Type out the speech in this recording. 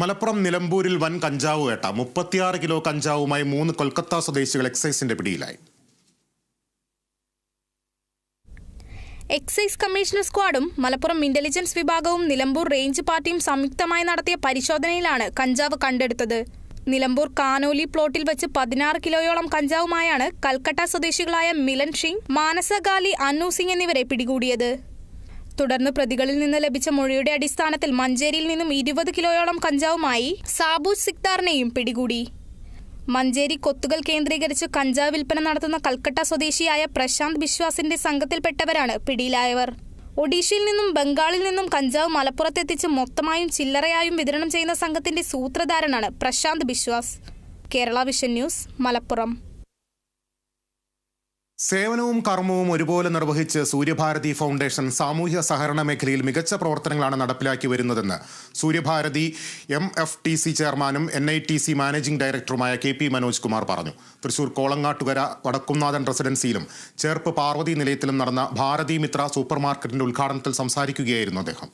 മലപ്പുറം നിലമ്പൂരിൽ വൻ കഞ്ചാവ് വേട്ട. 36 കിലോ കഞ്ചാവുമായി 3 കൊൽക്കത്ത സ്വദേശികൾ എക്സൈസിന്റെ പിടിയിലായി. എക്സൈസ് കമ്മീഷണർ സ്ക്വാഡും മലപ്പുറം ഇന്റലിജൻസ് വിഭാഗവും നിലമ്പൂർ റേഞ്ച് പാർട്ടിയും സംയുക്തമായി നടത്തിയ പരിശോധനയിലാണ് കഞ്ചാവ് കണ്ടെടുത്തത്. നിലമ്പൂർ കാനോലി പ്ലോട്ടിൽ വെച്ച് 16 കിലോയോളം കഞ്ചാവുമായാണ് കൽക്കട്ട സ്വദേശികളായ മിലൻ സിംഗ്, മാനസ ഗാലി, അന്നു സിംഗ് എന്നിവരെ പിടികൂടിയത്. തുടർന്ന് പ്രതികളിൽ നിന്ന് ലഭിച്ച മൊഴിയുടെ അടിസ്ഥാനത്തിൽ മഞ്ചേരിയിൽ നിന്നും 20 കിലോയോളം കഞ്ചാവുമായി സാബു സിക്ദാറിനെയും പിടികൂടി. മഞ്ചേരി കൊത്തുകൽ കേന്ദ്രീകരിച്ച് കഞ്ചാവ് വിൽപ്പന നടത്തുന്ന കൽക്കട്ട സ്വദേശിയായ പ്രശാന്ത് ബിശ്വാസിന്റെ സംഘത്തിൽപ്പെട്ടവരാണ് പിടിയിലായവർ. ഒഡീഷയിൽ നിന്നും ബംഗാളിൽ നിന്നും കഞ്ചാവ് മലപ്പുറത്തെത്തിച്ച് മൊത്തമായും ചില്ലറയായും വിതരണം ചെയ്യുന്ന സംഘത്തിന്റെ സൂത്രധാരനാണ് പ്രശാന്ത് ബിശ്വാസ്. Kerala vision news, Malappuram. സേവനവും കർമ്മവും ഒരുപോലെ നിർവഹിച്ച് സൂര്യഭാരതി ഫൗണ്ടേഷൻ സാമൂഹ്യ സഹകരണ മേഖലയിൽ മികച്ച പ്രവർത്തനങ്ങളാണ് നടപ്പിലാക്കി വരുന്നതെന്ന് സൂര്യഭാരതി MFTC ചെയർമാനും NITC മാനേജിംഗ് ഡയറക്ടറുമായ KP മനോജ് കുമാർ പറഞ്ഞു. തൃശൂർ കോളങ്ങാട്ടുകര വടക്കുംനാഥൻ റെസിഡൻസിയിലും ചേർപ്പ് പാർവതി നിലയത്തിലും നടന്ന ഭാരതി മിത്ര സൂപ്പർ മാർക്കറ്റിന്റെ ഉദ്ഘാടനത്തിൽ സംസാരിക്കുകയായിരുന്നു അദ്ദേഹം.